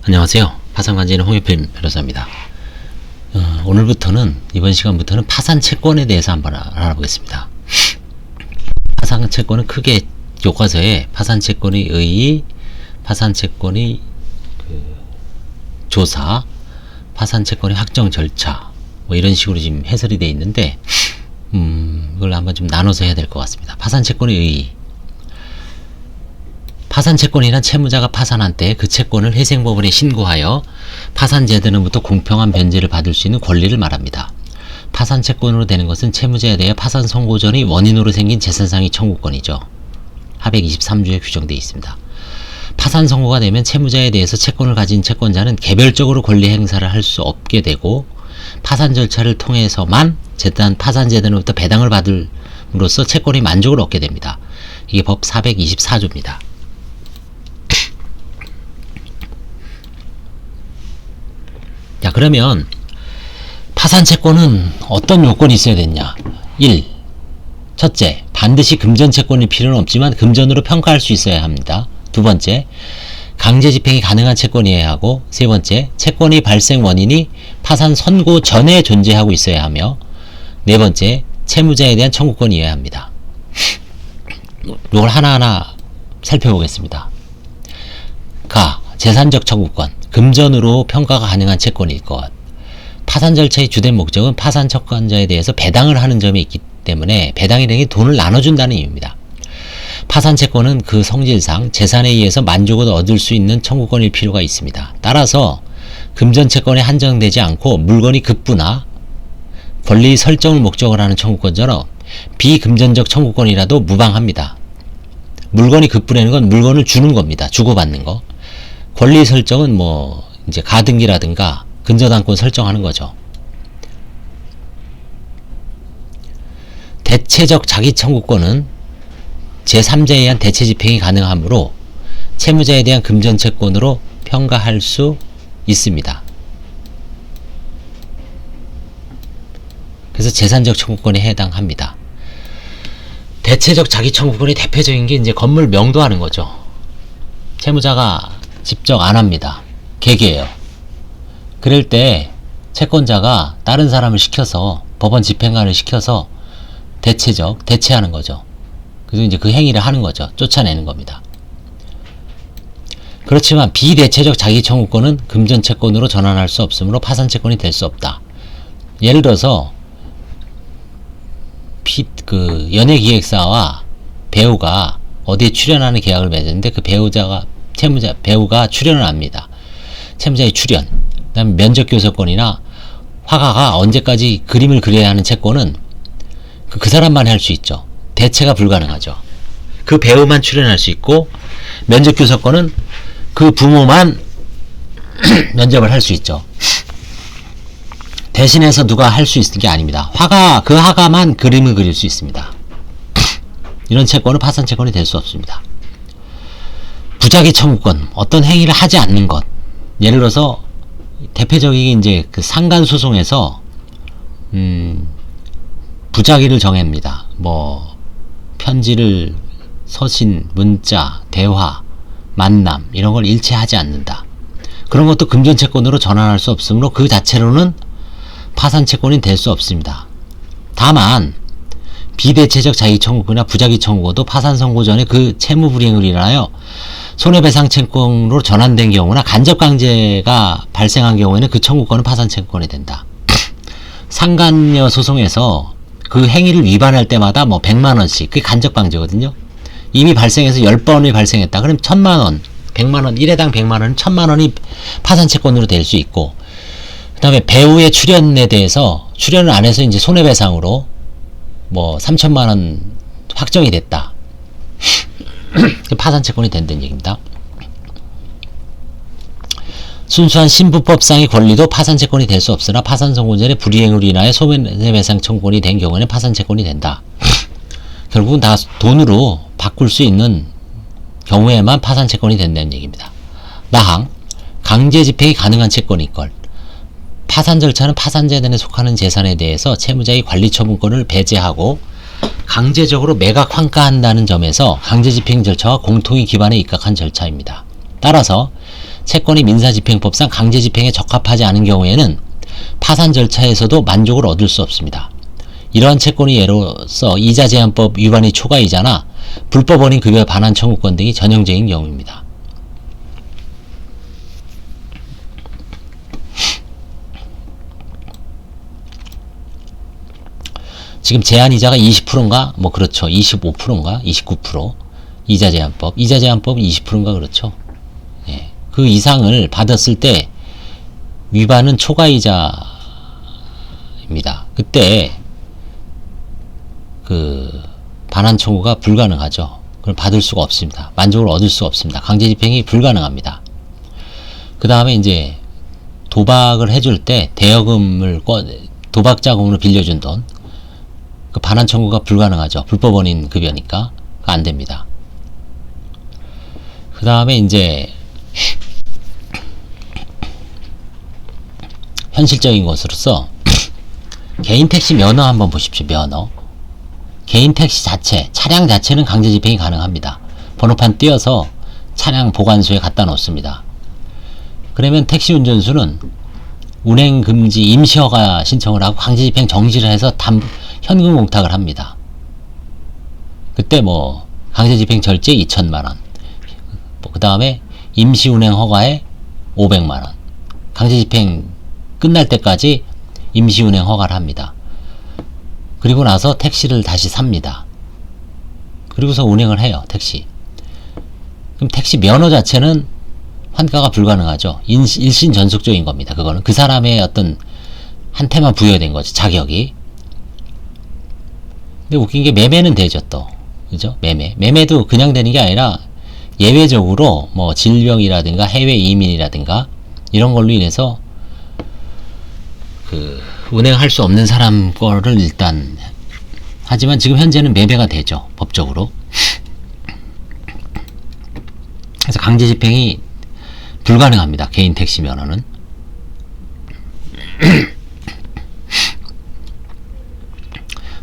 안녕하세요. 파산관제인의 홍익필 변호사입니다. 오늘부터는, 이번 시간부터는 파산채권에 대해서 한번 알아보겠습니다. 파산채권은 크게 교과서에 파산채권의 의의, 파산채권의 조사, 파산채권의 확정 절차, 뭐 이런 식으로 지금 해설이 되어 있는데, 이걸 한번 좀 나눠서 해야 될 것 같습니다. 파산채권의 의의. 파산채권이란 채무자가 파산한 때 그 채권을 회생법원에 신고하여 파산재단으로부터 공평한 변제를 받을 수 있는 권리를 말합니다. 파산채권으로 되는 것은 채무자에 대해 파산 선고 전의 원인으로 생긴 재산상의 청구권이죠. 하백 23조에 규정되어 있습니다. 파산 선고가 되면 채무자에 대해서 채권을 가진 채권자는 개별적으로 권리 행사를 할 수 없게 되고, 파산 절차를 통해서만 파산재단으로부터 배당을 받음으로써 채권의 만족을 얻게 됩니다. 이게 법 424조입니다. 자, 그러면 파산채권은 어떤 요건이 있어야 되냐? 1. 첫째, 반드시 금전채권일 필요는 없지만 금전으로 평가할 수 있어야 합니다. 두 번째, 강제집행이 가능한 채권이어야 하고, 세 번째, 채권의 발생 원인이 파산 선고 전에 존재하고 있어야 하며, 네 번째, 채무자에 대한 청구권이어야 합니다. 이걸 하나하나 살펴보겠습니다. 재산적 청구권. 금전으로 평가가 가능한 채권일 것. 파산 절차의 주된 목적은 파산 채권자에 대해서 배당을 하는 점이 있기 때문에 배당이라는 게 돈을 나눠준다는 의미입니다. 파산 채권은 그 성질상 재산에 의해서 만족을 얻을 수 있는 청구권일 필요가 있습니다. 따라서 금전 채권에 한정되지 않고 물건이 급부나 권리 설정을 목적으로 하는 청구권처럼 비금전적 청구권이라도 무방합니다. 물건이 급부라는 건 물건을 주는 겁니다. 주고받는 거. 권리 설정은 이제 가등기라든가 근저당권 설정하는 거죠. 대체적 자기 청구권은 제3자에 의한 대체 집행이 가능하므로 채무자에 대한 금전채권으로 평가할 수 있습니다. 그래서 재산적 청구권에 해당합니다. 대체적 자기 청구권의 대표적인 게 이제 건물 명도하는 거죠. 채무자가 직접 안 합니다. 계계예요. 그럴 때 채권자가 다른 사람을 시켜서, 법원 집행관을 시켜서 대체하는 거죠. 그래서 이제 그 행위를 하는 거죠. 쫓아내는 겁니다. 그렇지만 비대체적 자기 청구권은 금전채권으로 전환할 수 없으므로 파산채권이 될 수 없다. 예를 들어서 연예기획사와 배우가 어디에 출연하는 계약을 맺었는데 그 배우가 출연을 합니다. 채무자의 출연, 그 다음에 면적교섭권이나 화가가 언제까지 그림을 그려야 하는 채권은 그 사람만 할 수 있죠. 대체가 불가능하죠. 그 배우만 출연할 수 있고, 면적교섭권은 그 부모만 면접을 할 수 있죠. 대신해서 누가 할 수 있는 게 아닙니다. 그 화가만 그림을 그릴 수 있습니다. 이런 채권은 파산채권이 될 수 없습니다. 부작위 청구권, 어떤 행위를 하지 않는 것. 예를 들어서 대표적인 이제 그 상간소송에서 부작위를 정합니다. 편지를, 서신, 문자, 대화, 만남 이런 걸 일체하지 않는다. 그런 것도 금전채권으로 전환할 수 없으므로 그 자체로는 파산채권이 될 수 없습니다. 다만 비대체적 자기 청구권이나 부작위 청구권도 파산 선고 전에 그 채무 불이행을 인하여 손해배상 채권으로 전환된 경우나 간접강제가 발생한 경우에는 그 청구권은 파산채권이 된다. 상간녀 소송에서 그 행위를 위반할 때마다 100만원씩, 그게 간접강제거든요. 이미 발생해서 10번이 발생했다. 그럼 1000만원, 100만원, 1회당 100만원은 1000만원이 파산채권으로 될 수 있고, 그 다음에 배우의 출연에 대해서 출연을 안 해서 이제 손해배상으로 3천만원 확정이 됐다. 파산채권이 된다는 얘기입니다. 순수한 신부법상의 권리도 파산채권이 될 수 없으나 파산선고전의 불이행으로 인하여 손해배상 청구권이 된 경우에는 파산채권이 된다. 결국은 다 돈으로 바꿀 수 있는 경우에만 파산채권이 된다는 얘기입니다. 나항, 강제집행이 가능한 채권일걸. 파산 절차는 파산재단에 속하는 재산에 대해서 채무자의 관리처분권을 배제하고 강제적으로 매각 환가한다는 점에서 강제집행 절차와 공통의 기반에 입각한 절차입니다. 따라서 채권이 민사집행법상 강제집행에 적합하지 않은 경우에는 파산 절차에서도 만족을 얻을 수 없습니다. 이러한 채권이 예로서 이자제한법 위반의 초과이자나 불법 원인 급여 반환 청구권 등이 전형적인 경우입니다. 지금 제한이자가 20%인가? 뭐 그렇죠. 25%인가? 29%. 이자제한법. 이자제한법 20%인가 그렇죠. 예. 그 이상을 받았을 때 위반은 초과이자입니다. 그때 그 반환 청구가 불가능하죠. 그걸 받을 수가 없습니다. 만족을 얻을 수가 없습니다. 강제집행이 불가능합니다. 그 다음에 이제 도박을 해줄 때 대여금을 도박 자금으로 빌려준 돈, 그 반환 청구가 불가능하죠. 불법 원인 급여니까 안 됩니다. 그 다음에 이제 현실적인 것으로서 개인 택시 면허 한번 보십시오. 면허. 개인 택시 자체, 차량 자체는 강제집행이 가능합니다. 번호판 띄어서 차량 보관소에 갖다 놓습니다. 그러면 택시 운전수는 운행금지 임시허가 신청을 하고 강제집행 정지를 해서 현금 공탁을 합니다. 그때 뭐 강제집행 절제 2천만원, 그 다음에 임시운행 허가에 500만원, 강제집행 끝날 때까지 임시운행 허가를 합니다. 그리고 나서 택시를 다시 삽니다. 그리고서 운행을 해요. 택시. 그럼 택시 면허 자체는 환가가 불가능하죠. 일신전속적인 겁니다. 그거는 그 사람의 어떤 한테만 부여된 거죠. 자격이. 근데 웃긴 게 매매는 되죠. 또 그죠? 매매도 그냥 되는 게 아니라 예외적으로 뭐 질병이라든가 해외 이민이라든가 이런 걸로 인해서 그 운행할 수 없는 사람 거를 일단 하지만 지금 현재는 매매가 되죠. 법적으로. 그래서 강제집행이 불가능합니다. 개인 택시 면허는.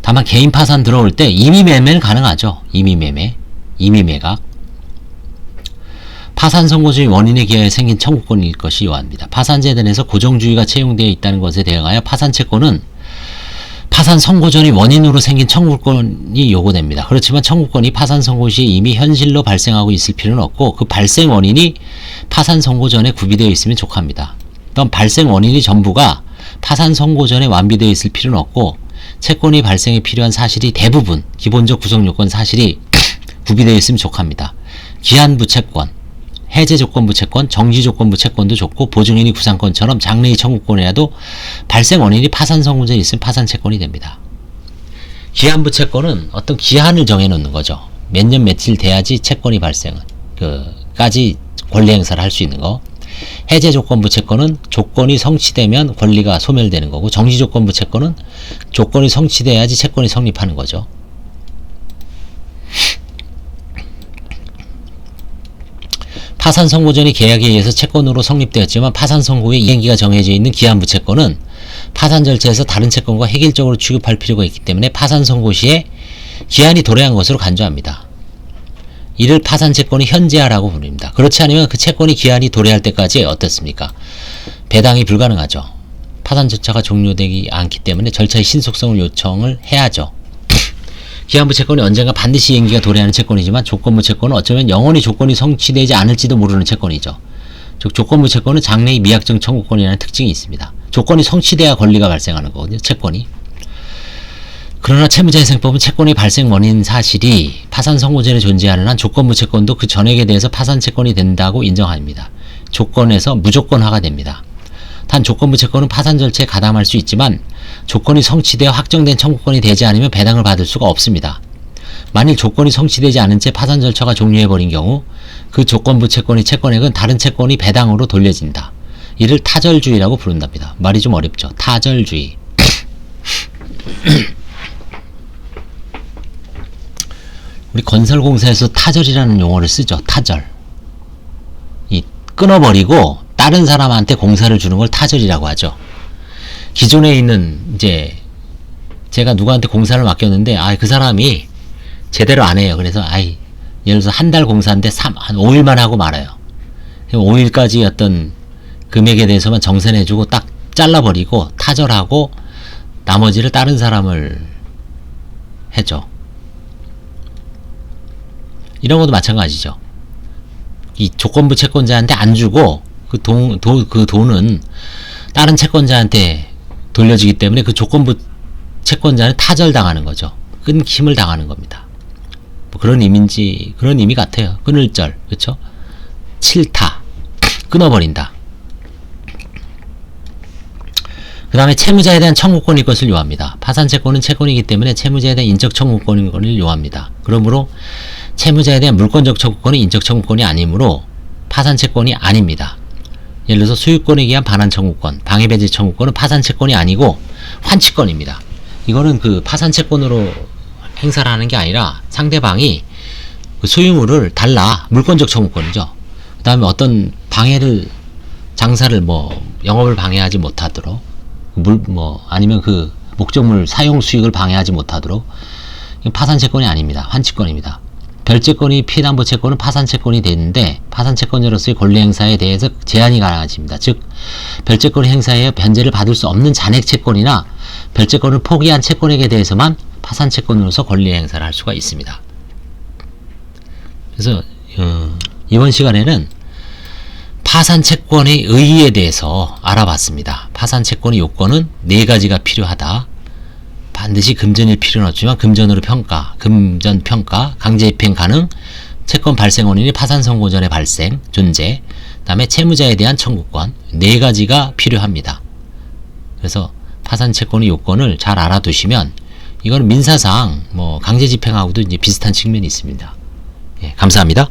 다만 개인 파산 들어올 때 임의매매는 가능하죠. 임의매각. 파산 선고주의 원인에 기하여 생긴 청구권일 것이 요합니다. 파산재단에서 고정주의가 채용되어 있다는 것에 대응하여 파산채권은 파산 선고 전이 원인으로 생긴 청구권이 요구됩니다. 그렇지만 청구권이 파산 선고 시에 이미 현실로 발생하고 있을 필요는 없고 그 발생 원인이 파산 선고 전에 구비되어 있으면 족합니다. 또한 발생 원인이 전부가 파산 선고 전에 완비되어 있을 필요는 없고 채권이 발생에 필요한 사실이 대부분 기본적 구성요건 사실이 구비되어 있으면 족합니다. 기한부 채권, 해제조건부 채권, 정지조건부 채권도 좋고 보증인이 구상권처럼 장래의 청구권이라도 발생 원인이 파산 선고전에 있으면 파산 채권이 됩니다. 기한부 채권은 어떤 기한을 정해놓는 거죠. 몇 년 며칠 돼야지 채권이 발생은 까지 권리 행사를 할 수 있는 거. 해제조건부 채권은 조건이 성취되면 권리가 소멸되는 거고 정지조건부 채권은 조건이 성취돼야지 채권이 성립하는 거죠. 파산 선고전이 계약에 의해서 채권으로 성립되었지만 파산 선고의 이행기가 정해져 있는 기한부 채권은 파산 절차에서 다른 채권과 획일적으로 취급할 필요가 있기 때문에 파산 선고 시에 기한이 도래한 것으로 간주합니다. 이를 파산 채권이 현재화라고 부릅니다. 그렇지 않으면 그 채권이 기한이 도래할 때까지 어떻습니까? 배당이 불가능하죠. 파산 절차가 종료되지 않기 때문에 절차의 신속성을 요청을 해야죠. 기한부 채권이 언젠가 반드시 이행기가 도래하는 채권이지만 조건부 채권은 어쩌면 영원히 조건이 성취되지 않을지도 모르는 채권이죠. 즉 조건부 채권은 장래의 미약정 청구권이라는 특징이 있습니다. 조건이 성취돼야 권리가 발생하는 거거든요. 채권이. 그러나 채무자회생법은 채권의 발생 원인 사실이 파산 선고전에 존재하는 한 조건부 채권도 그 전액에 대해서 파산 채권이 된다고 인정합니다. 조건에서 무조건화가 됩니다. 단 조건부 채권은 파산 절차에 가담할 수 있지만 조건이 성취되어 확정된 청구권이 되지 않으면 배당을 받을 수가 없습니다. 만일 조건이 성취되지 않은 채 파산 절차가 종료해버린 경우 그 조건부 채권의 채권액은 다른 채권이 배당으로 돌려진다. 이를 타절주의라고 부른답니다. 말이 좀 어렵죠. 타절주의. 우리 건설공사에서 타절이라는 용어를 쓰죠. 타절. 이 끊어버리고 다른 사람한테 공사를 주는 걸 타절이라고 하죠. 기존에 있는 이제 제가 누구한테 공사를 맡겼는데 그 사람이 제대로 안 해요. 그래서 예를 들어서 한 달 공사인데 한 5일만 하고 말아요. 5일까지 어떤 금액에 대해서만 정산해주고 딱 잘라버리고 타절하고 나머지를 다른 사람을 해줘. 이런 것도 마찬가지죠. 이 조건부 채권자한테 안 주고 그 돈은 다른 채권자한테 돌려지기 때문에 그 조건부 채권자는 타절당하는 거죠. 끊김을 당하는 겁니다. 뭐 그런 의미인지 그런 의미 같아요. 끊을 절, 그렇죠? 칠타, 끊어버린다. 그 다음에 채무자에 대한 청구권일 것을 요합니다. 파산채권은 채권이기 때문에 채무자에 대한 인적 청구권을 요합니다. 그러므로 채무자에 대한 물권적 청구권은 인적 청구권이 아니므로 파산채권이 아닙니다. 예를 들어서 소유권에 의한 반환 청구권, 방해배제 청구권은 파산채권이 아니고 환치권입니다. 이거는 그 파산채권으로 행사를 하는 게 아니라 상대방이 그 소유물을 달라 물권적 청구권이죠. 그 다음에 어떤 장사를 영업을 방해하지 못하도록 아니면 그 목적물 사용 수익을 방해하지 못하도록 파산채권이 아닙니다. 환치권입니다. 별채권이 피해담보채권은 파산채권이 되는데 파산채권자로서의 권리행사에 대해서 제한이 가능해집니다. 즉 별채권 행사에 변제를 받을 수 없는 잔액채권이나 별채권을 포기한 채권액에 대해서만 파산채권으로서 권리행사를 할 수가 있습니다. 그래서 이번 시간에는 파산채권의 의의에 대해서 알아봤습니다. 파산채권의 요건은 4가지가 필요하다. 반드시 금전일 필요는 없지만 금전으로 평가, 금전 평가, 강제입행 가능, 채권 발생 원인이 파산 선고 전의 발생, 존재, 그 다음에 채무자에 대한 청구권 4가지가 필요합니다. 그래서 파산채권의 요건을 잘 알아두시면 이건 민사상 강제집행하고도 이제 비슷한 측면이 있습니다. 예, 감사합니다.